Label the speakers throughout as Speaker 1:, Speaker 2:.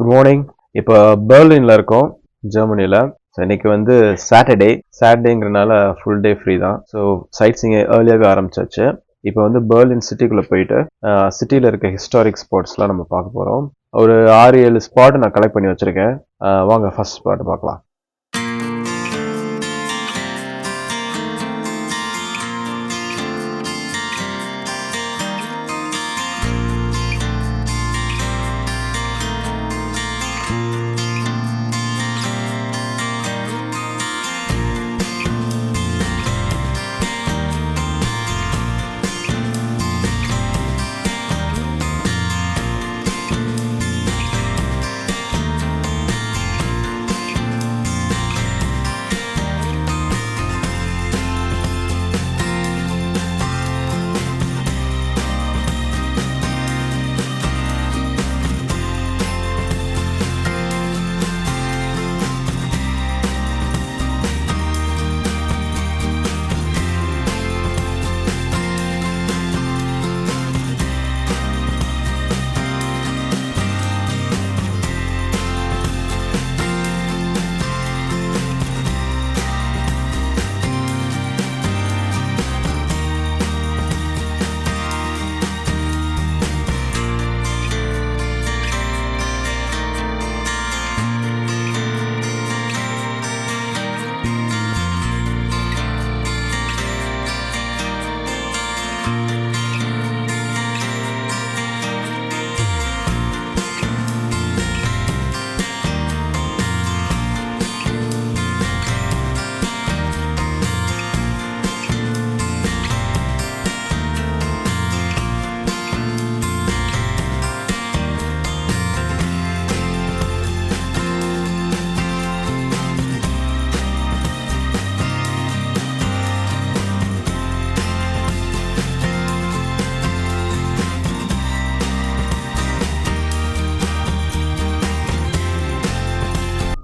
Speaker 1: Good morning. இப்போ பெர்லின்ல இருக்கோம், ஜெர்மனியில். ஸோ இன்னைக்கு வந்து சாட்டர்டேங்கிறனால ஃபுல் டே ஃப்ரீ தான். ஸோ சைட் சீயிங் ஏர்லியாகவே ஆரம்பிச்சாச்சு. இப்போ வந்து பெர்லின் சிட்டிக்குள்ளே போயிட்டு சிட்டியில் இருக்க ஹிஸ்டாரிக் ஸ்பாட்ஸ்லாம் நம்ம பார்க்க போகிறோம். ஒரு 6-7 ஸ்பாட் நான் கலெக்ட் பண்ணி வச்சுருக்கேன். வாங்க ஃபர்ஸ்ட் ஸ்பாட் பார்க்கலாம்.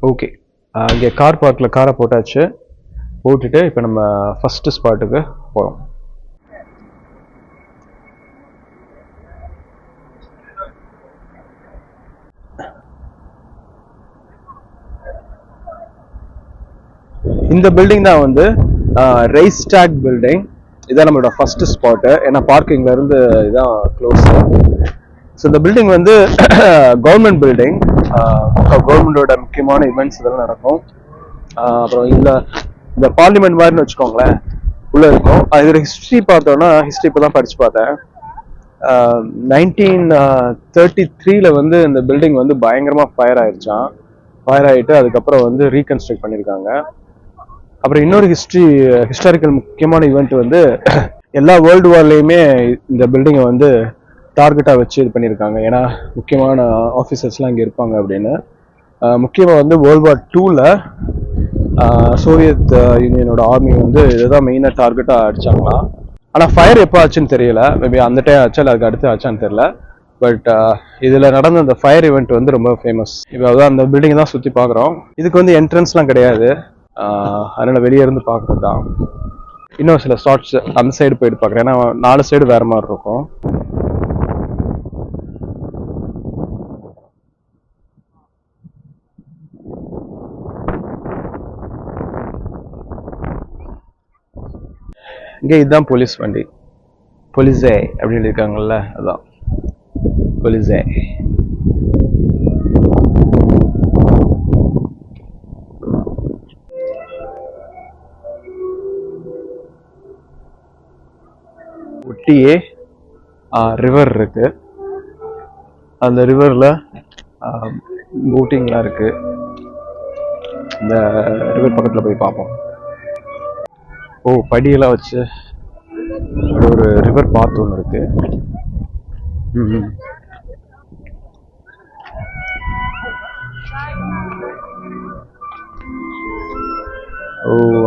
Speaker 1: ஓகே, இங்கே கார் பார்க்கில் காரை போட்டாச்சு. போட்டுட்டு இப்போ நம்ம ஃபஸ்ட்டு ஸ்பாட்டுக்கு போகிறோம். இந்த பில்டிங் தான் வந்து ரெய்ஸ்டாக் பில்டிங். இதான் நம்மளோட ஃபஸ்ட்டு ஸ்பாட்டு. ஏன்னா பார்க்கிங்லேருந்து இதான் க்ளோஸ். ஸோ இந்த பில்டிங் வந்து கவர்மெண்ட் பில்டிங். கவர்மெண்டோட முக்கியமான ஈவெண்ட்ஸ் இதெல்லாம் நடக்கும். அப்புறம் இந்த பார்லிமெண்ட் மாதிரின்னு வச்சுக்கோங்களேன், உள்ள இருக்கும். இதோட ஹிஸ்ட்ரி பார்த்தோன்னா, ஹிஸ்ட்ரி இப்போ தான் படிச்சு பார்த்தேன். 1933 வந்து இந்த பில்டிங் வந்து பயங்கரமாக ஃபயர் ஆயிடுச்சான். ஃபயர் ஆகிட்டு அதுக்கப்புறம் வந்து ரீகன்ஸ்ட்ரக்ட் பண்ணியிருக்காங்க. அப்புறம் இன்னொரு ஹிஸ்டாரிக்கல் முக்கியமான ஈவெண்ட் வந்து எல்லா வேர்ல்டு வார்லேயுமே இந்த பில்டிங்கை வந்து டார்கெட்டாக வச்சு இது பண்ணியிருக்காங்க. ஏன்னா முக்கியமான ஆஃபீஸர்ஸ்லாம் இங்கே இருப்பாங்க அப்படின்னு. முக்கியமாக வந்து வேர்ல்டு வார் 2ல் சோவியத் யூனியனோட ஆர்மி வந்து இதுதான் மெயினாக டார்கெட்டாக அடிச்சாங்களாம். ஆனால் ஃபயர் எப்போ ஆச்சுன்னு தெரியல. மேபி அந்த டைம் ஆச்சா இல்லை அதுக்கு அடுத்து ஆச்சான்னு தெரியல. பட் இதில் நடந்த அந்த ஃபயர் ஈவெண்ட் வந்து ரொம்ப ஃபேமஸ். இப்போ அதான் அந்த பில்டிங் தான் சுற்றி பார்க்குறோம். இதுக்கு வந்து என்ட்ரன்ஸ்லாம் கிடையாது, அதனால் வெளியே இருந்து பார்க்குறது தான். இன்னும் சில ஷார்ட்ஸ் அந்த சைடு போயிட்டு பார்க்குறேன். ஏன்னா 4 சைடு வேறு மாதிரி இருக்கும். இங்கே இதுதான் போலீஸ் வண்டி. போலீஸே அப்படின்னு இருக்காங்கல்ல, அதான் போலீஸே. ஒட்டியே ரிவர் இருக்கு. அந்த ரிவரில் போட்டிங்லாம் இருக்கு. இந்த ரிவர் பக்கத்தில் போய் பார்ப்போம். படியெல்லாம் வச்சு ஒரு ரிவர் பாத் ஒன்று இருக்கு.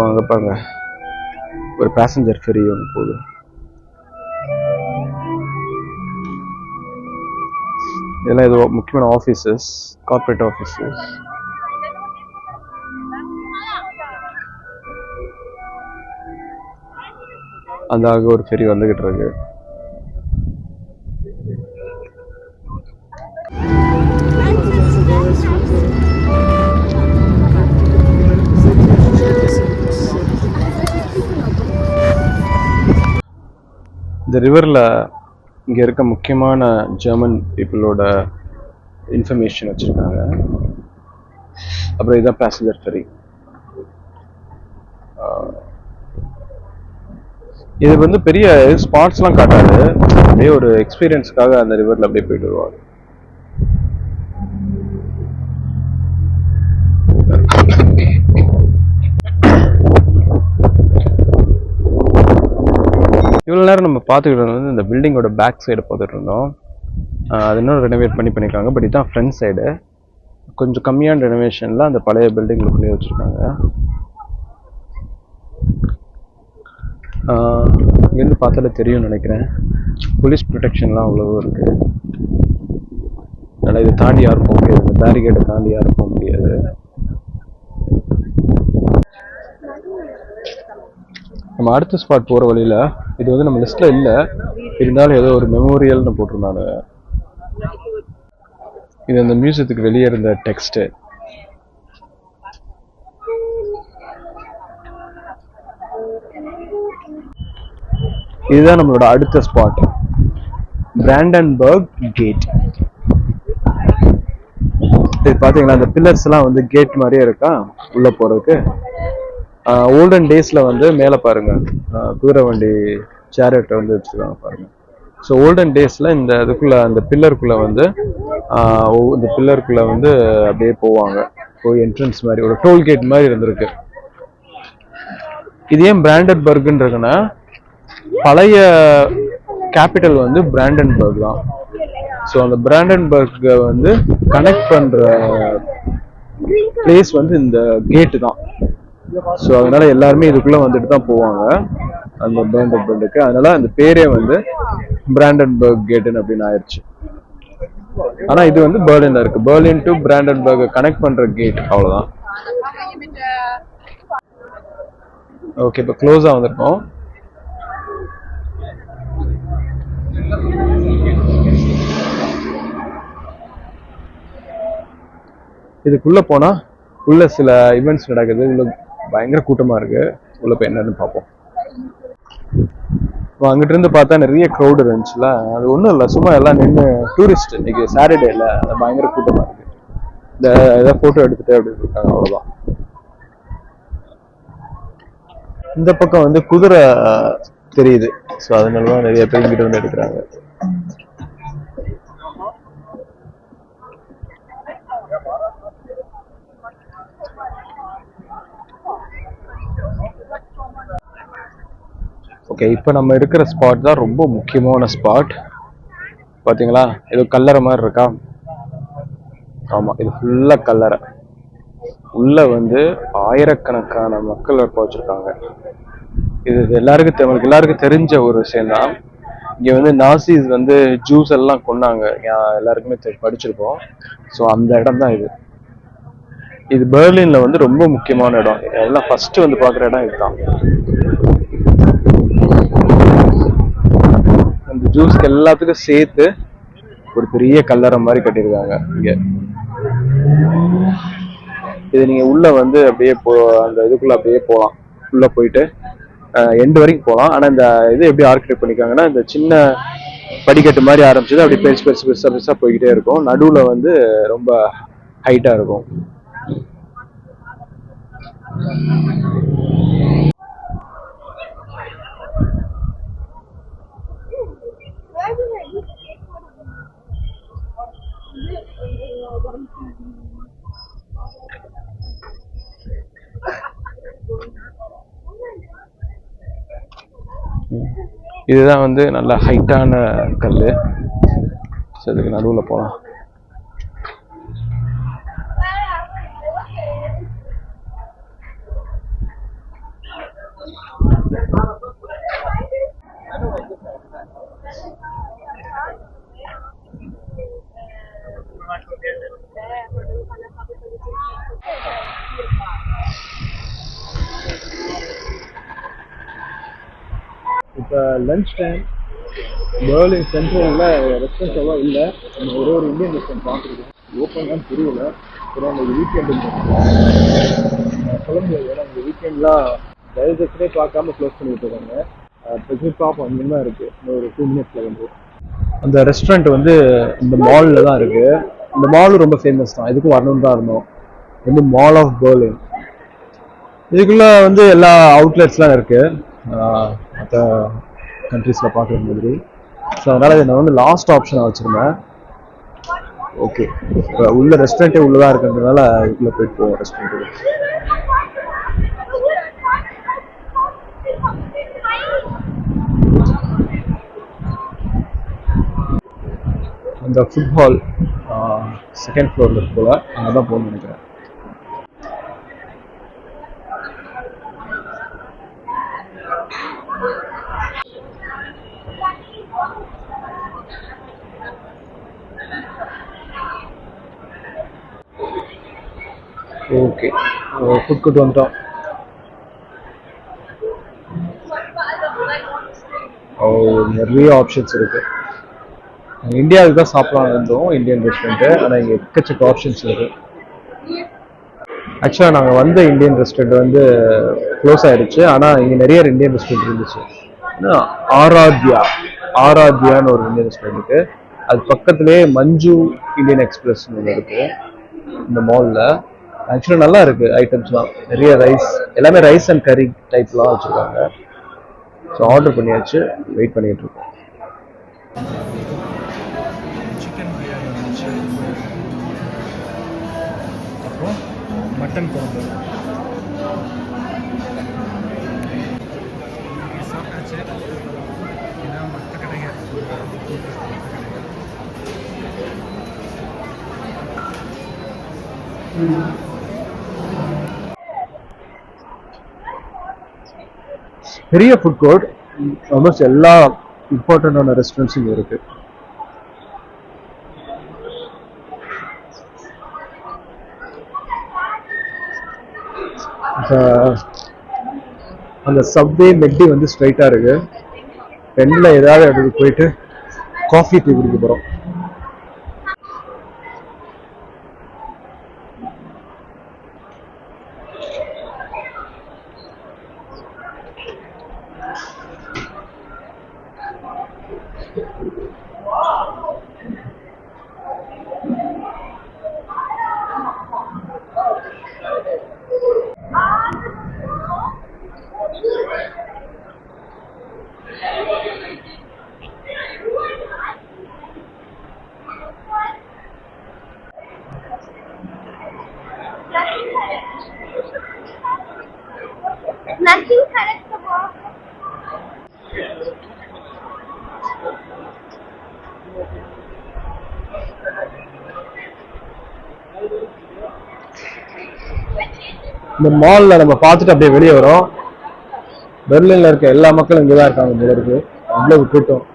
Speaker 1: அங்கே பாருங்க, ஒரு பேசஞ்சர் ஃபெரி ஒன்று போகுது. இதெல்லாம் ஏதோ முக்கியமான ஆஃபீஸஸ், கார்பரேட் ஆஃபீஸஸ். அந்த அங்கே ஒரு ஃபெரி வந்துகிட்டு இருக்கு. இந்த ரிவரில் இங்கே இருக்க முக்கியமான ஜெர்மன் பீப்புளோட இன்ஃபர்மேஷன் வச்சுருக்காங்க. அப்புறம் இதுதான் பேசஞ்சர் ஃபெரி. இது வந்து பெரிய ஸ்பாட்ஸ்லாம் காட்டாது, அப்படியே ஒரு எக்ஸ்பீரியன்ஸ்க்காக அந்த ரிவரில் அப்படியே போயிட்டு வருவாங்க. இவ்வளோ நேரம் நம்ம பார்த்துக்கிட்டு வந்து இந்த பில்டிங்கோட பேக் சைடு பார்த்துட்டு இருந்தோம். அது இன்னும் ரெனோவேட் பண்ணியிருக்காங்க. பட் இதுதான் ஃப்ரண்ட் சைடு. கொஞ்சம் கம்மியான ரெனோவேஷனில் அந்த பழைய பில்டிங்களுக்குள்ளேயே வச்சுருக்காங்க. இங்கேருந்து பார்த்தாலே தெரியும்னு நினைக்கிறேன். போலீஸ் ப்ரொடெக்ஷன்லாம் அவ்வளோ இருக்குது. அதனால் இதை தாண்டி யாரும் போக முடியாது. இந்த பேரிகேட்டை தாண்டி யாரும் போக முடியாது. நம்ம அடுத்த ஸ்பாட் போகிற வழியில் இது வந்து நம்ம லிஸ்ட்டில் இல்லை, இருந்தாலும் ஏதோ ஒரு மெமோரியல்னு போட்டிருந்தாங்க. இது அந்த மியூசியத்துக்கு வெளியே இருந்த டெக்ஸ்ட்டு. இதுதான் நம்மளோட அடுத்த ஸ்பாட், பிராண்டன்பர்க் கேட். இது பார்த்தீங்கன்னா அந்த பில்லர்ஸ் எல்லாம் வந்து கேட் மாதிரியே இருக்கா உள்ள போறதுக்கு. ஓல்டன் டேஸ்ல வந்து மேலே பாருங்க குதிரை வண்டி சேரட்டை வந்து வச்சிருக்காங்க பாருங்க. ஸோ ஓல்டன் டேஸ்ல இந்த இதுக்குள்ள அந்த பில்லருக்குள்ள வந்து இந்த பில்லருக்குள்ள வந்து அப்படியே போவாங்க. போய் என்ட்ரன்ஸ் மாதிரி ஒரு டோல்கேட் மாதிரி இருந்திருக்கு. இது ஏன் பிராண்டன்பர்க்ன்றதுன்னா பழைய கேபிட்டல் வந்து பிராண்டன்பர்க் தான். ஸோ அந்த பிராண்டன்பர்க்கை வந்து கனெக்ட் பண்ற பிளேஸ் வந்து இந்த கேட்டு தான். ஸோ அதனால எல்லாருமே இதுக்குள்ள வந்துட்டு தான் போவாங்க அந்த பிராண்டன்பர்க்கு. அதனால அந்த பேரே வந்து பிராண்டன்பர்க் கேட்டுன்னு அப்படின்னு ஆயிடுச்சு. ஆனா இது வந்து பெர்லின்ல இருக்கு. பெர்லின் டு பிராண்டன்பர்க் கனெக்ட் பண்ற கேட், அவ்வளவுதான். ஓகே, இப்போ க்ளோஸா வந்திருக்கோம். இதுக்குள்ள போனா உள்ள சில ஈவெண்ட்ஸ் நடக்குது. உள்ள பயங்கர கூட்டமா இருக்கு. உள்ள போய் என்னன்னு பார்ப்போம். அங்கிட்ட இருந்து பார்த்தா நிறைய க்ரௌடு இருந்துச்சுல, அது ஒன்றும் இல்லை, சும்மா எல்லாம் நின்று டூரிஸ்ட். இன்னைக்கு சாட்டர்டேல அது பயங்கர கூட்டமா இருக்கு. இந்த ஏதாவது போட்டோ எடுத்துட்டு அப்படின்னு இருக்காங்க, அவ்வளவுதான். இந்த பக்கம் வந்து குதிரை தெரியுது. ஸோ அதனாலதான் நிறைய பேர் இங்கிட்ட வந்து எடுக்கிறாங்க. ஓகே, இப்போ நம்ம இருக்கிற ஸ்பாட் தான் ரொம்ப முக்கியமான ஸ்பாட். பார்த்தீங்களா, இது கல்லறை மாதிரி இருக்கா? ஆமாம், இது ஃபுல்லாக கல்லறை. உள்ள வந்து ஆயிரக்கணக்கான மக்கள் வச்சிருக்காங்க. இது எல்லாருக்கும் தெரிஞ்ச ஒரு விஷயம் தான். இங்கே வந்து நாசிஸ் வந்து ஜூஸ் எல்லாம் கொண்டாங்க, எல்லாருக்குமே படிச்சிருக்கோம். ஸோ அந்த இடம் தான் இது. இது பெர்லின்ல வந்து ரொம்ப முக்கியமான இடம். எல்லாம் ஃபர்ஸ்ட் வந்து பார்க்குற இடம் இதுதான். அந்த ஜூஸ்க்கு எல்லாத்துக்கும் சேர்த்து ஒரு பெரிய கல்லறை மாதிரி கட்டியிருக்காங்க இங்க. இது நீங்க உள்ள வந்து அப்படியே அந்த இதுக்குள்ள அப்படியே போகலாம். உள்ள போயிட்டு எண்டு வரைக்கும் போகலாம். ஆனா இந்த இது எப்படி ஆர்கிடெக்ட் பண்ணிருக்காங்கன்னா, இந்த சின்ன படிக்கட்டு மாதிரி ஆரம்பிச்சது அப்படியே பெருசா போய்கிட்டே இருக்கும். நடுவுல வந்து ரொம்ப ஹைட்டா இருக்கும். இதுதான் வந்து நல்ல ஹைட்டான கல். இதுக்கு நடுவுல போலாம். இப்போ லஞ்ச் டைம். பெர்லின் சென்ட்ரல்ல ரெஸ்டாரண்ட் எல்லாம் இல்லை. நம்ம ஒரு இந்தியன் ரெஸ்டாரண்ட் பார்த்துருக்கோம். ஓப்பன் தான் தெரியல. அப்புறம் அந்த வீக்கெண்டு சொல்ல முடியாது. ஏன்னா இந்த வீக்கெண்ட்லாம் தயவுசே பார்க்காம க்ளோஸ் பண்ணிட்டு இருக்காங்க. பார்ப்போம் அங்கே தான் இருக்கு. ஒரு 2 மினிட்ஸ்ல வந்து அந்த ரெஸ்டாரண்ட் வந்து இந்த மால்ல தான் இருக்கு. இந்த மால் ரொம்ப ஃபேமஸ் தான், இதுக்கும் வரணும்னு தான் இருந்தோம். வந்து மால் ஆஃப் பெர்லின். இதுக்குள்ள வந்து எல்லா அவுட்லெட்ஸ்லாம் இருக்கு மற்ற கண்ட்ரீஸில் பார்க்குற மாதிரி. ஸோ அதனால இதை நான் வந்து லாஸ்ட் ஆப்ஷனாக வச்சிருந்தேன். ஓகே, இப்போ உள்ள ரெஸ்டாரண்ட்டே உள்ளதாக இருக்குன்றதுனால இதுக்குள்ள போயிட்டு போவோம் ரெஸ்டாரண்ட்டுக்கு. அந்த ஃபுட்பால் செகண்ட் ஃப்ளோரில் இருக்கு போல, அங்கே தான் போகணும்னு நினைக்கிறேன். ஓகே, ஃபுட் கோர்ட் வந்துட்டோம். நிறைய ஆப்ஷன்ஸ் இருக்கு. இந்தியாவுக்கு தான் சாப்பிடலாம் இருந்தோம், இந்தியன் ரெஸ்டாரண்ட்டு. ஆனால் இங்கே எக்கச்சக்க ஆப்ஷன்ஸ் இருக்கு. ஆக்சுவலாக நாங்கள் வந்த இந்தியன் ரெஸ்டாரண்ட் வந்து க்ளோஸ் ஆயிடுச்சு. ஆனால் இங்கே நிறைய இந்தியன் ரெஸ்டாரண்ட் இருந்துச்சு. ஆராத்யான்னு ஒரு இந்தியன் ரெஸ்டாரண்ட் இருக்கு. அது பக்கத்துலேயே மஞ்சு இந்தியன் எக்ஸ்பிரஸ்னு ஒன்று இருக்கு இந்த மாலில். ஆக்சுவலாக நல்லா இருக்கு ஐட்டம்ஸ்லாம். நிறைய ரைஸ், எல்லாமே ரைஸ் அண்ட் கறி டைப்லாம் வச்சுருக்காங்க. ஸோ ஆர்டர் பண்ணியாச்சு, வெயிட் பண்ணிட்டு இருக்கோம். சிக்கன் பிரியாணி வந்துச்சு, அப்புறம் மட்டன் குழம்பு சாப்பிட்டாச்சு. இதான் மற்ற கடைங்க. பெரிய ஃபுட் கோர்ட், ஆல்மோஸ்ட் எல்லா இம்பார்ட்டண்டான ரெஸ்டாரண்ட்ஸும் இங்கே இருக்கு. அந்த சப்வே மெக்டி வந்து ஸ்ட்ரைட்டா இருக்கு. ரெண்டுல ஏதாவது இடத்துக்கு போயிட்டு காஃபி டீ குடிக்க போறோம். Nothing correct about இந்த மால்ல நம்ம பார்த்துட்டு அப்படியே வெளியே வரோம். பெர்லின்ல இருக்க எல்லா மக்களும் இங்கே தான் இருக்காங்க. இங்கே இருக்கு அவ்வளவு கூட்டம்.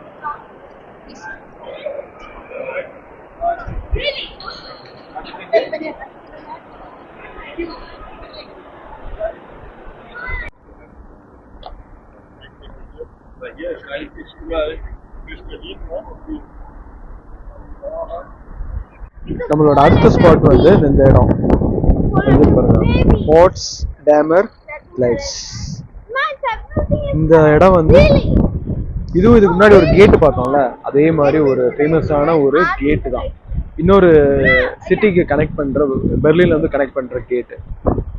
Speaker 1: நம்மளோட அடுத்த ஸ்பாட் வந்து இந்த இடம் போர்ட்ஸ் டேமர் லைட்ஸ். இந்த இடம் வந்து இதுவும் இதுக்கு முன்னாடி ஒரு கேட்டு பார்த்தோம்ல, அதே மாதிரி ஒரு ஃபேமஸான ஒரு கேட்டு தான். இன்னொரு சிட்டிக்கு கனெக்ட் பண்ற, பெர்லின்ல வந்து கனெக்ட் பண்ற கேட்டு.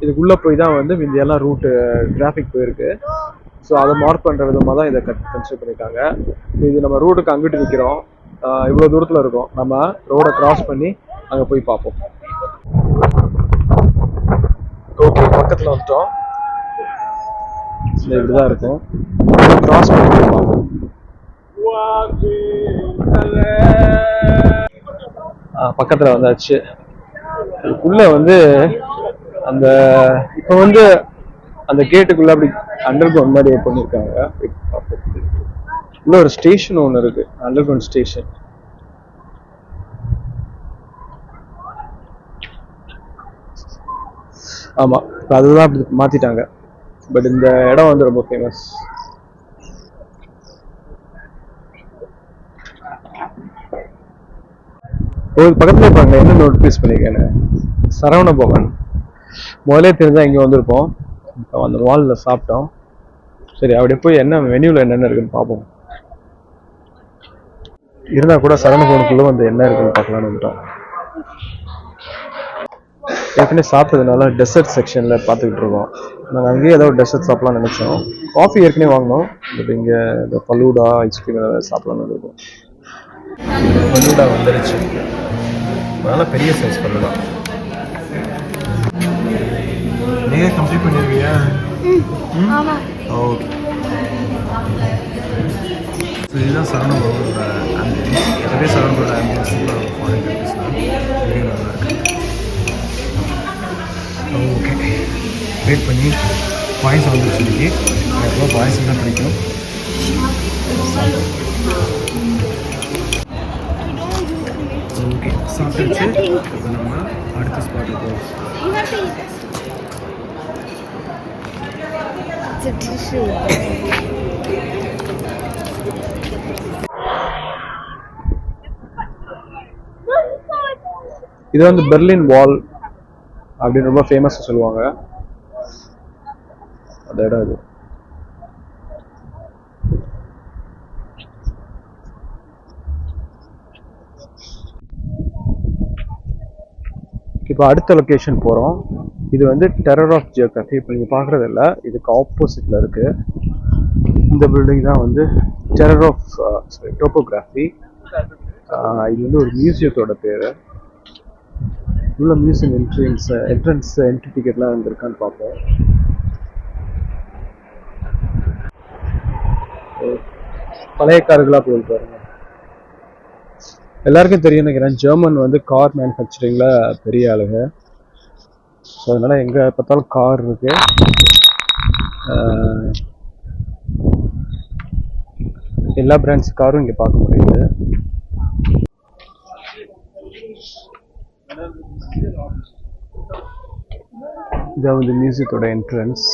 Speaker 1: இதுக்குள்ள போய் தான் வந்து இந்தியெல்லாம் ரூட்டு டிராஃபிக் போயிருக்கு. ஸோ அதை மார்க் பண்ற விதமாக தான் இதை கன்ஸ்ட்ரக்ட் பண்ணியிருக்காங்க. இது நம்ம ரூட்டுக்கு அங்கிட்டு நிற்கிறோம். இவ்வளோ தூரத்தில் இருக்கும். நம்ம ரோடை கிராஸ் பண்ணி அங்கே போய் பார்ப்போம். ஓகே, பக்கத்தில் வந்துட்டோம். இப்படிதான் இருக்கும். கிராஸ் பண்ணி போய் பார்ப்போம். பக்கத்தில் வந்தாச்சு. உள்ள வந்து அந்த இப்போ வந்து அந்த கேட்டுக்குள்ள அப்படி அண்டர் கிரவுண்ட் மாதிரி பண்ணியிருக்காங்க. உள்ள ஒரு ஸ்டேஷன் ஒன்று இருக்கு, அண்டர் கிரவுண்ட் ஸ்டேஷன். ஆமா, அதுதான் அப்படி மாத்திட்டாங்க. பட் இந்த இடம் வந்து ரொம்ப ஃபேமஸ். ஒரு பக்கத்துல இருப்பாங்க. என்ன நோட்டீஸ் பண்ணிருக்கேன்னு, சரவண பவன். முதலே தெரிஞ்சா இங்க வந்திருப்போம். இப்போ அந்த மால்ல சாப்பிட்டோம். சரி, அப்படியே போய் என்ன மெனுவில் என்னென்ன இருக்குன்னு பார்ப்போம். இருந்தால் கூட சரவணபவனுக்குள்ளே வந்து என்ன இருக்குன்னு பார்க்கலான்னு வந்துட்டோம். ஏற்கனவே சாப்பிட்டதுனால டெசர்ட் செக்ஷனில் பார்த்துக்கிட்டு இருக்கோம். நாங்கள் அங்கேயே ஏதோ டெசர்ட் சாப்பிட்லான்னு நினச்சோம். காஃபி ஏற்கனவே வாங்கினோம். பட் இங்கே இந்த ஃபலூடா ஐஸ்கிரீம் ஏதாவது சாப்பிட்லான்னு இருக்கோம். ஃபலூடா வந்துருச்சு. அதனால் பெரிய சைஸ் ஃபலூடா. நீங்கள் கம்ப்ளீட் பண்ணிருக்கியா? ஓகே. ஸோ இதுதான் சரவணபவனோட ஆம்பியன்ஸ். எப்பவே சரவணபவனோட ஆம்பியன்ஸ் ஃபாரின் கண்ட்ரீஸ் தான் வெரி நல்லா இருக்குது. ஓகே, வெயிட் பண்ணி பாயசம் வந்துருச்சு. இன்றைக்கி எனக்கு பாயசம் தான் பிடிக்கும். ஓகே, சாப்பிட்டுச்சு. இப்போ நம்ம அடுத்த ஸ்பாட்டுக்கு போகிறோம். இது வந்து பெர்லின் வால் அப்படின்னு ரொம்ப ஃபேமஸ் சொல்லுவாங்க. அந்த இடம் இது. இப்போ அடுத்த லொக்கேஷன் போகிறோம். இது வந்து டெரர் ஆஃப் ஜியோகிராஃபி. இப்போ நீங்கள் பார்க்குறது இல்லை, இதுக்கு ஆப்போசிட்டில் இருக்குது. இந்த பில்டிங் தான் வந்து டெரர் ஆஃப் டோபோகிராஃபி. இது வந்து ஒரு மியூசியத்தோட பேர். உள்ள மியூசியம் என்ட்ரன்ஸ் என்ட்ரி டிக்கெட்லாம் வந்துருக்கான்னு பார்ப்போம். பழைய கார்களாக போயிட்டு பாருங்க. எல்லாருக்கும் தெரியும் நினைக்கிறேன், ஜெர்மன் வந்து கார் மேனுஃபேக்சரிங்கில் பெரிய ஆளுங்க. ஸோ அதனால் எங்கே பார்த்தாலும் கார் இருக்கு. எல்லா பிராண்ட்ஸ் காரும் இங்கே பார்க்க முடியுது. இதான் வந்து மியூசியத்தோட என்ட்ரன்ஸ்.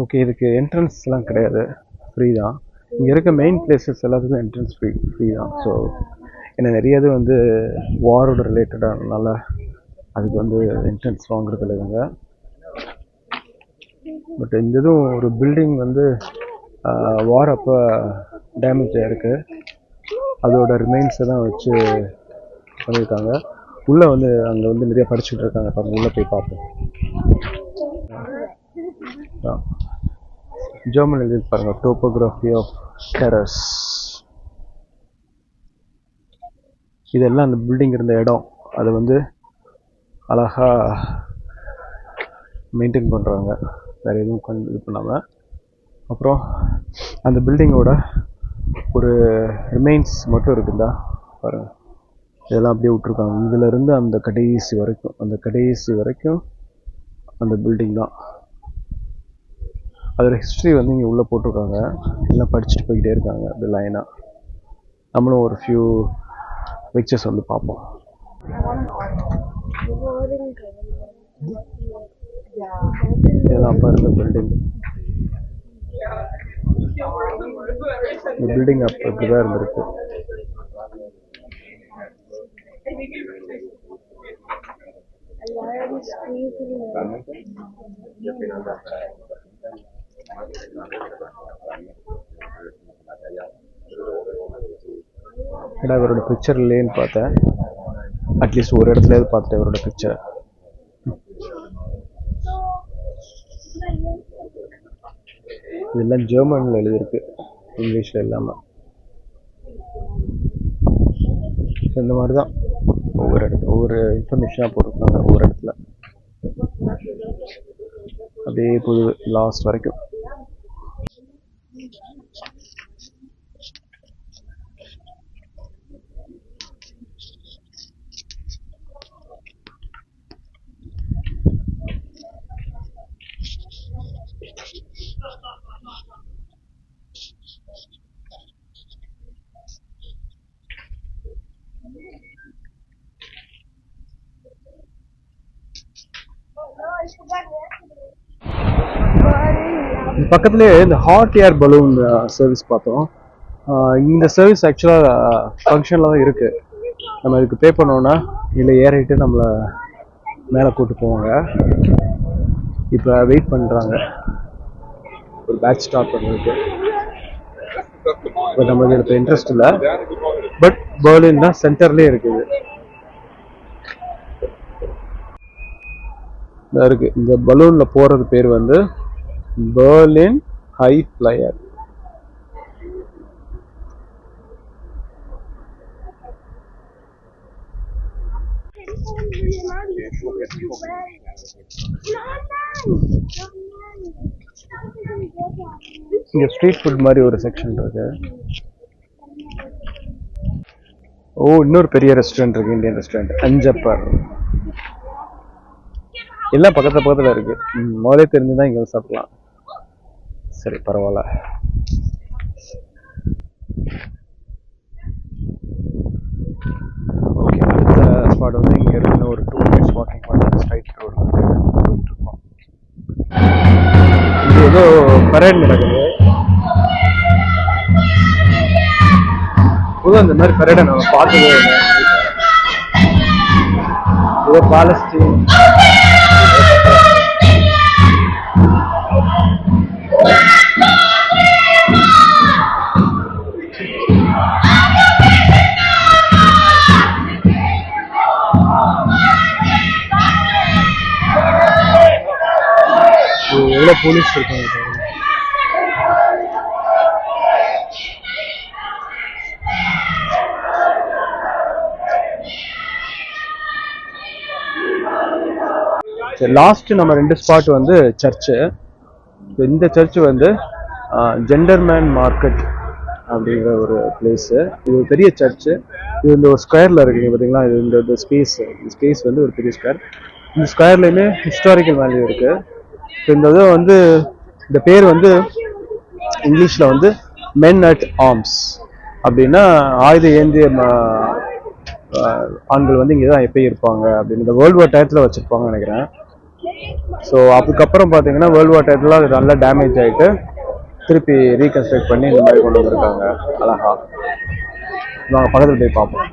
Speaker 1: ஓகே, இதுக்கு என்ட்ரன்ஸ்லாம் கிடையாது, ஃப்ரீ தான். இங்கே இருக்க மெயின் பிளேசஸ் எல்லாத்துக்கும் என்ட்ரன்ஸ் ஃப்ரீ தான். ஸோ ஏன்னா நிறைய இது வந்து வாரோட ரிலேட்டடானால அதுக்கு வந்து என்ட்ரன்ஸ் வாங்குறது இல்லைங்க. பட் இந்த இதுவும் ஒரு பில்டிங் வந்து வார் அப்போ டேமேஜ் ஆகிருக்கு. அதோட ரிமைன்ஸை தான் வச்சு பண்ணியிருக்காங்க. உள்ளே வந்து அங்கே வந்து நிறைய படிச்சுட்டு இருக்காங்க பாருங்கள். உள்ளே போய் பார்ப்போம். ஜெர்மன் எழுதி பாருங்கள், டோபோகிராஃபி ஆஃப் டெரர்ஸ். இதெல்லாம் அந்த பில்டிங் இருந்த இடம். அதை வந்து அழகாக மெயின்டைன் பண்ணுறாங்க, வேறு எதுவும் இது பண்ணாமல். அப்புறம் அந்த பில்டிங்கோட ஒரு ரிமைன்ஸ் மட்டும் இருக்குதா பாருங்கள். இதெல்லாம் அப்படியே விட்ருக்காங்க. இதிலேருந்து அந்த கடைசி வரைக்கும் அந்த பில்டிங் தான். அதோட ஹிஸ்ட்ரி வந்து இங்கே உள்ளே போட்டிருக்காங்க. எல்லாம் படிச்சுட்டு போய்கிட்டே இருக்காங்க அப்படி லைனாக. நம்மளும் ஒரு ஃபியூ பிக்சர்ஸ் வந்து பார்ப்போம். இதெல்லாம் அப்போ இருந்த பில்டிங். இந்த பில்டிங் அப்போ இப்படி தான் இருந்திருக்கு. ஏன்னா இவரோட பிக்சர் இல்லைன்னு பார்த்தேன். அட்லீஸ்ட் ஒரு இடத்துலயாவது பார்த்தேன் இவரோட பிக்சர். இதெல்லாம் ஜெர்மனில் எழுதியிருக்கு, இங்கிலீஷில் இல்லாமல். இந்த மாதிரி தான் ஒவ்வொரு இன்ஃபர்மேஷனாக போட்டிருக்காங்க ஒவ்வொரு இடத்துல. அப்படியே புது லாஸ்ட் வரைக்கும். பக்கத்துலேயே இந்த ஹாட் ஏர் பலூன் சர்வீஸ் பார்த்தோம். இந்த சர்வீஸ் ஆக்சுவலாக ஃபங்க்ஷனில் தான் இருக்குது. நம்ம இதுக்கு பே பண்ணோன்னா இல்லை ஏறிட்டு நம்மளை மேலே கூப்பிட்டு போவாங்க. இப்போ வெயிட் பண்ணுறாங்க ஒரு பேட்ச் ஸ்டார்ட் பண்ணுறதுக்கு. பட் நம்மளுக்கு இப்போ இன்ட்ரெஸ்ட் இல்லை. பட் பெர்லின் தான் சென்டர்லேயே இருக்குது. இருக்கு இந்த பலூனில் போகிறது பேர் வந்து பெர்லின் ஹை ஃப்ளையர். இங்க ஸ்ட்ரீட் ஃபுட் மாதிரி ஒரு செக்ஷன் இருக்கு. ஓ, இன்னொரு பெரிய ரெஸ்டாரண்ட் இருக்கு, இந்தியன் ரெஸ்டாரண்ட் அஞ்சப்பர். எல்லாம் பக்கத்துல இருக்கு. முதலே தெரிஞ்சுதான் இங்க சாப்பிடலாம். சரி, பரவாயில்ல. ஓகே, அடுத்த ஸ்பாட் வந்து இங்க இருந்து ஒரு 2 minutes வாக்கிங் பண்ணி ஸ்ட்ரைட் ரோடு போயிட்டு இருக்கோம். இது ஏதோ பரேட் நடக்குது. பொதுவாக இந்த மாதிரி பரேடை நம்ம பார்த்ததே இல்லை. ஏதோ பாலஸ்தீன் எவ்வளோ போலீஸ் இருக்காங்க. சரி, லாஸ்ட் நம்ம 2 ஸ்பாட் வந்து சர்ச்சு. இந்த சர்ச் வந்து ஜெண்டர்மேன் மார்க்கெட் அப்படிங்கிற ஒரு பிளேஸு. இது ஒரு பெரிய சர்ச்சு. இது இந்த ஒரு ஸ்கொயரில் இருக்குங்க பார்த்தீங்களா. இது இந்த ஸ்பேஸ் வந்து ஒரு பெரிய ஸ்கொயர். இந்த ஸ்கொயர்லையுமே ஹிஸ்டாரிக்கல் வேல்யூ இருக்கு. இந்த இது வந்து இந்த பேர் வந்து இங்கிலீஷில் வந்து மென் அட் ஆர்ம்ஸ் அப்படின்னா ஆயுத ஏந்திய ஆண்கள் வந்து இங்கே தான் எப்பயும் இருப்பாங்க அப்படின்னு இந்த வேர்ல்டு வார் டயத்தில் வச்சுருப்பாங்கன்னு நினைக்கிறேன். ஸோ அதுக்கப்புறம் பார்த்தீங்கன்னா வேர்ல்டு வார் டயத்தில் அது நல்லா டேமேஜ் ஆகிட்டு திருப்பி ரீகன்ஸ்ட்ரக்ட் பண்ணி இந்த மாதிரி கொண்டு வந்திருக்காங்க அழகா. நாங்கள் பக்கத்தில் போய் பார்ப்போம்.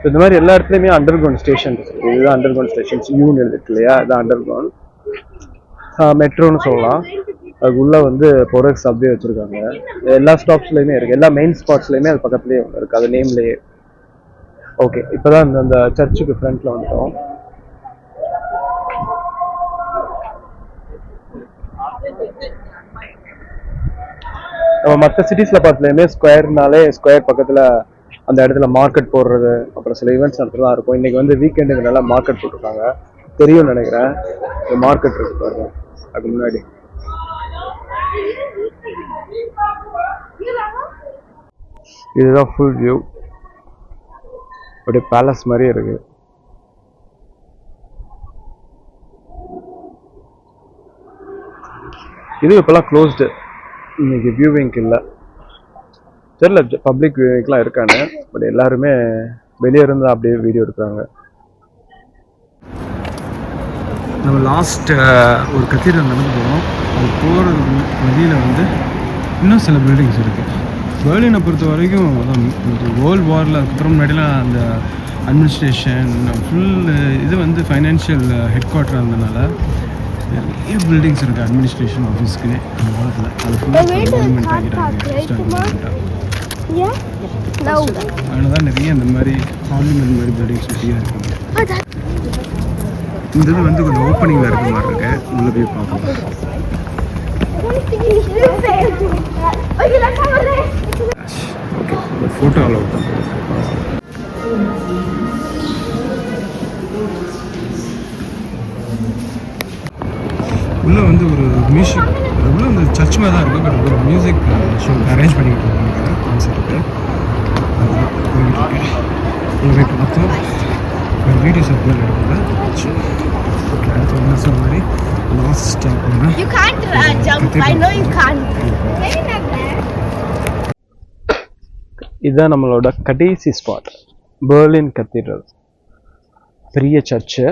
Speaker 1: இந்த மாதிரி எல்லா இடத்துலையுமே அண்டர் கிரவுண்ட் ஸ்டேஷன் இருக்கு. இதுதான் அண்டர் கிரவுண்ட் ஸ்டேஷன்ஸ். யூன் எழுதிருக்கு இல்லையா, இதுதான் அண்டர் கிரவுண்ட். மெட்ரோன்னு சொல்லலாம். அதுக்குள்ள வந்து போறதுக்கு சப்வே வச்சிருக்காங்க. எல்லா ஸ்டாப்ஸ்லையுமே இருக்கு. எல்லா மெயின் ஸ்பாட்ஸ்லையுமே அது பக்கத்துலேயே இருக்கு, அது நேம்லேயே. ஓகே, இப்போதான் அந்த சர்ச்சுக்கு ஃப்ரண்ட்ல வந்துட்டோம். நம்ம மற்ற சிட்டிஸ்ல பார்த்ததுலையுமே ஸ்கொயர்னாலே ஸ்கொயர் பக்கத்துல அந்த இடத்துல மார்க்கெட் போடுறது, அப்புறம் சில ஈவெண்ட்ஸ் நடத்துலாம் இருக்கும். இன்னைக்கு வந்து வீக்கெண்டுக்கு நல்லா மார்க்கெட் போட்டிருக்காங்க, தெரியும் நினைக்கிறேன். மார்க்கெட் இருக்கு பாருங்க அதுக்கு முன்னாடி. இதுதான் ஃபுல் வியூ. அப்படியே பேலஸ் மாதிரி இருக்கு. இது இப்பெல்லாம் க்ளோஸ்டு, இன்னைக்கு வியூவிங்க் இல்லை. தெரியல பப்ளிக் வியூவிங்க்லாம் இருக்கானு. பட் எல்லாருமே வெளியே இருந்து அப்படியே வீடியோ எடுக்கிறாங்க. நம்ம லாஸ்ட் ஒரு கத்தீட்ரல் நடந்து போகிறோம். அது போகிறதுக்கு வெளியில் வந்து இன்னும் சில பில்டிங்ஸ் இருக்குது. பெர்லினை பொறுத்த வரைக்கும் வேர்ல்டு வாரில் அதுக்கப்புறம் முன்னாடிலாம் அந்த அட்மினிஸ்ட்ரேஷன் ஃபுல் இது வந்து ஃபைனான்ஷியல் ஹெட் குவார்ட்டராக இருந்ததுனால நிறைய பில்டிங்ஸ் இருக்குது அட்மினிஸ்ட்ரேஷன் ஆஃபீஸ்க்குன்னே அந்த காலத்தில். அது ஃபுல்லாக கவர்மெண்ட் ஆகிட்டாங்க. அதனால தான் நிறைய இந்த மாதிரி பார்லிமெண்ட் மாதிரி பில்டிங்ஸ் நிறைய இருக்குங்க. இந்த இது வந்து கொஞ்சம் ஓப்பனிங்கில் இருக்கிற மாதிரி இருக்கு. உள்ளே போய் பார்ப்போம். ஓகே, ஃபோட்டோ அலோவ் பண்ணுறோம். உள்ளே வந்து ஒரு மியூசிக், உள்ள அந்த சர்ச் மாதிரி தான் இருக்குது. பட் ஒரு மியூசிக் ஷோக்கு அரேஞ்ச் பண்ணிக்கிட்டு இருக்காங்க கான்சர்ட்டு. அதுதான் போயிட்டு இருக்கேன். உள்ள போய் பார்த்தோம். ஒரு வீடியோஸ் அப்போ எடுக்கல. ஓகே, அடுத்து என்ன சொன்ன மாதிரி லாஸ்ட் ஸ்டாப் பண்ணேன். இதுதான் நம்மளோட கடைசி ஸ்பாட், பெர்லின் கத்தீட்ரல். பெரிய சர்ச்சு.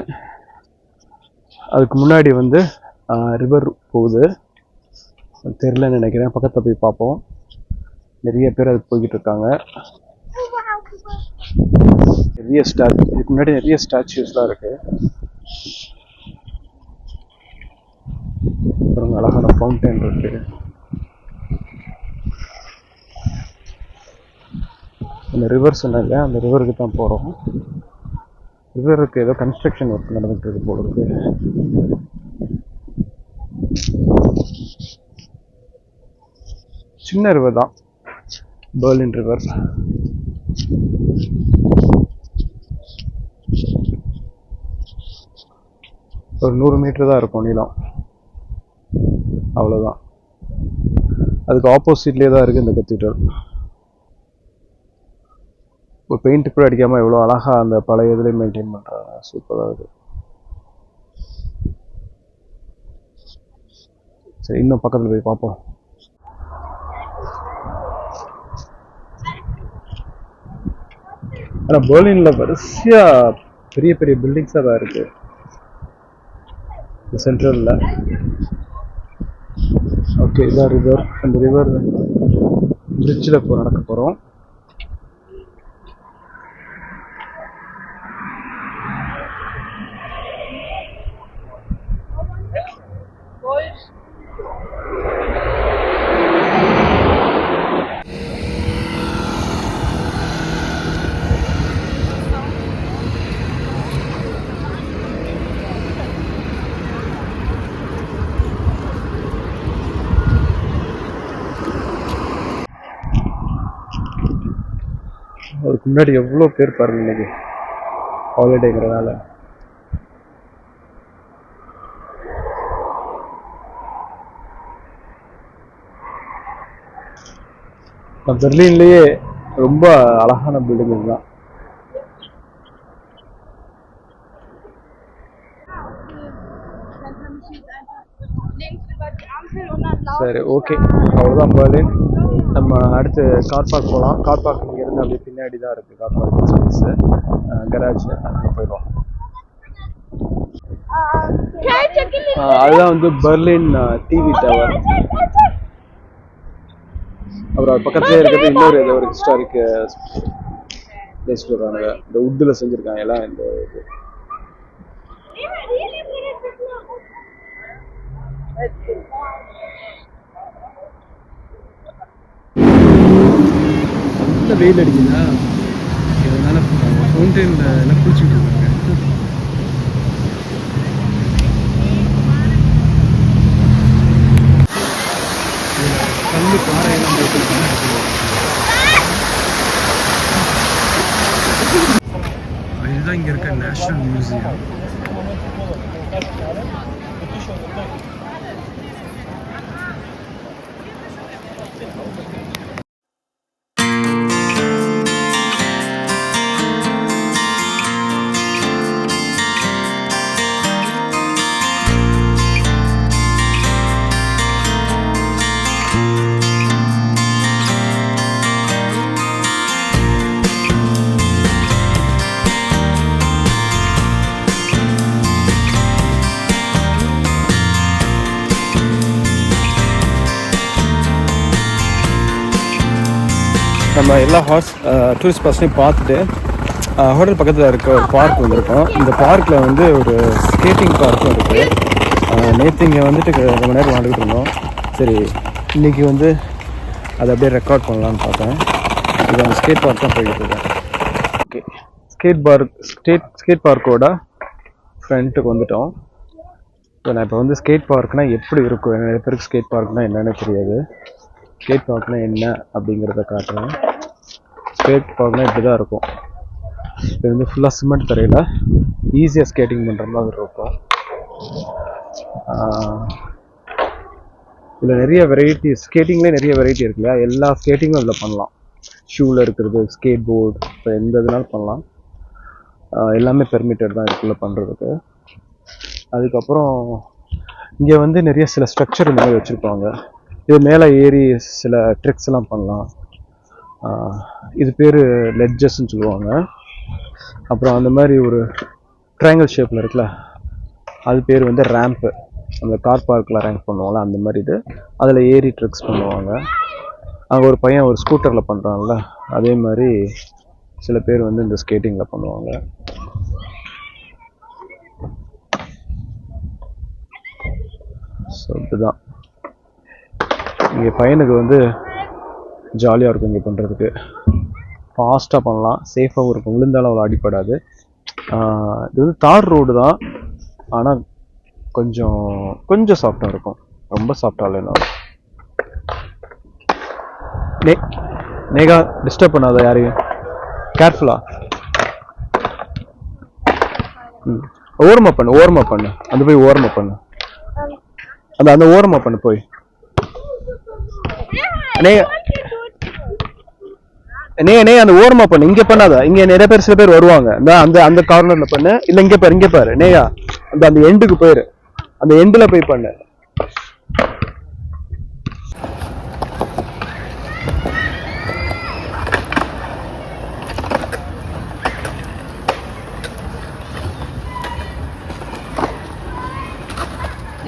Speaker 1: அதுக்கு முன்னாடி வந்து ரிவர் போகுது, தெரிலன்னு நினைக்கிறேன். பக்கத்தில் போய் பார்ப்போம். நிறைய பேர் அது போய்கிட்டு இருக்காங்க. நிறைய இதுக்கு முன்னாடி நிறைய ஸ்டாச்சுஸ்லாம் இருக்கு. அப்புறம் அழகான ஃபவுண்டைன் இருக்கு. அந்த ரிவர் சொன்னாங்க, அந்த ரிவருக்கு தான் போகிறோம். ரிவருக்கு ஏதோ கன்ஸ்ட்ரக்ஷன் ஒர்க் நடந்துட்டு இருக்கு போல இருக்கு. சின்ன ரிவர் தான், பெர்லின் ரிவர். ஒரு 100 மீட்டர் தான் இருக்கும் நீளம், அவ்வளோதான். அதுக்கு ஆப்போசிட்லேயே தான் இருக்குது இந்த கத்தீட்ரல். ஒரு பெயிண்ட் கூட அடிக்காமல் எவ்வளோ அழகாக அந்த பழைய இதுலேயும் மெயின்டைன் பண்ணுறாங்க. சூப்பராக இருக்குது. சரி, இன்னும் பக்கத்தில் போய் பார்ப்போம். ஆனால் பெர்லினில் வரிசையாக பெரிய பெரிய பில்டிங்ஸாக தான் இருக்குது இந்த சென்ட்ரலில். ஓகே, இதான் ரிவர். அந்த ரிவர் பிரிட்ஜில் இப்போ நடக்க போகிறோம். அதுக்கு முன்னாடி எவ்வளோ பேர் பாருங்க இன்னைக்கு ஹாலிடேங்கிறதால. பெர்லின்லேயே ரொம்ப அழகான பில்டிங் தான். சரி, ஓகே, அவ்வளோதான் பெர்லின். நம்ம அடுத்து கார் பார்க் போகலாம். கார் பார்க் இங்கேருந்து அப்படியே பின்னாடி தான் இருக்குது. கார் பார்க்கிங் ஸ்பேஸு, கராஜ், அங்கே போயிடுவோம். அதுதான் வந்து பெர்லின் டிவி டவர். அப்புறம் பக்கத்துலேயே இருக்கிறது இன்னொரு ஏதோ ஒரு ஹிஸ்டாரிக் பிளேஸ் சொல்கிறாங்க. இந்த உட்டில் செஞ்சுருக்காங்க எல்லாம். இந்த இது வெயில் அடிக்குதா, இதனால ஃபவுண்டைன்ல எல்லாம் குளிச்சுட்டு இருக்காங்க. கல்லு பாறையெல்லாம் போட்டுருக்காங்க. இதுதான் இங்க இருக்க நேஷனல் மியூசியம். நம்ம எல்லா டூரிஸ்ட் பிளேஸையும் பார்த்துட்டு ஹோட்டல் பக்கத்தில் இருக்க ஒரு பார்க் வந்திருக்கோம். இந்த பார்க்கில் வந்து ஒரு ஸ்கேட்டிங் பார்க்கும் இருக்குது. நேற்று இங்கே வந்துட்டு ரொம்ப நேரம் விளாண்டுக்கிட்டு இருந்தோம். சரி, இன்றைக்கி வந்து அதை அப்படியே ரெக்கார்ட் பண்ணலான்னு பார்த்தேன். இது அந்த ஸ்கேட் பார்க் தான் போய்கிட்டு இருக்கேன். ஓகே, ஸ்கேட் பார்க்கோட ஃப்ரண்ட்டுக்கு வந்துட்டோம். ஸோ நான் இப்போ வந்து ஸ்கேட் பார்க்னால் எப்படி இருக்கும், நிறைய பேருக்கு ஸ்கேட் பார்க்னால் என்னென்னு தெரியாது. ஸ்கேட் பார்க்னால் என்ன அப்படிங்கிறத காட்டுறேன். ஸ்கேட் பார்க்னால் இப்படி தான் இருக்கும். இது வந்து ஃபுல்லாக சிமெண்ட் தரையில் ஈஸியாக ஸ்கேட்டிங் பண்ணுற மாதிரி இருக்கும். இதில் நிறைய வெரைட்டி, ஸ்கேட்டிங்லேயே நிறைய வெரைட்டி இருக்கு இல்லையா, எல்லா ஸ்கேட்டிங்கும் இதில் பண்ணலாம். ஷூவில் இருக்கிறது, ஸ்கேட் போர்டு, இப்போ எந்த இதுனாலும் பண்ணலாம். எல்லாமே பெர்மிட்டட் தான் இதுக்குள்ளே பண்ணுறதுக்கு. அதுக்கப்புறம் இங்கே வந்து நிறைய சில ஸ்ட்ரக்சர் இந்த மாதிரி வச்சுருப்பாங்க. இது மேலே ஏறி சில ட்ரிக்ஸ் எல்லாம் பண்ணலாம். இது பேர் லெட்ஜஸ்ன்னு சொல்லுவாங்க. அப்புறம் அந்த மாதிரி ஒரு ட்ரையாங்கிள் ஷேப்பில் இருக்குல்ல, அது பேர் வந்து ரேம்ப்பு. அந்த கார் பார்க்கில் ரேங்க் பண்ணுவாங்கள்ல அந்த மாதிரி இது. அதில் ஏறி ட்ரிக்ஸ் பண்ணுவாங்க. அங்கே ஒரு பையன் ஒரு ஸ்கூட்டரில் பண்ணுறான்ல, அதே மாதிரி சில பேர் வந்து இந்த ஸ்கேட்டிங்கில் பண்ணுவாங்க. ஸோ இதுதான் இங்கே பையனுக்கு வந்து ஜாலியாக இருக்கும் இங்கே பண்ணுறதுக்கு. ஃபாஸ்ட்டாக பண்ணலாம், சேஃபாகவும் இருக்கும், விழுந்தாலும் அவ்வளோ அடிப்படாது. இது வந்து தார் ரோடு தான், ஆனால் கொஞ்சம் கொஞ்சம் சாஃப்டாக இருக்கும், ரொம்ப சாஃப்டாக இல்லைன்னா. நேகா டிஸ்டர்ப் பண்ணாத யாரையும், கேர்ஃபுல்லா. ஓரமாக பண்ணு அந்த போய் ஓரமாக பண்ணு, அந்த ஓரமாக பண்ணு போய். நே அந்த ஓரமா பண்ணு, இங்க பண்ணாத. இங்க நிறைய பேர் சில பேர் வருவாங்க, அந்த கார்னர்ல பண்ணு. இல்ல இங்க பாரு நேயா, அந்த எண்டுக்கு போயிரு, அந்த எண்டுல போய் பண்ணு.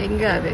Speaker 2: எங்க அது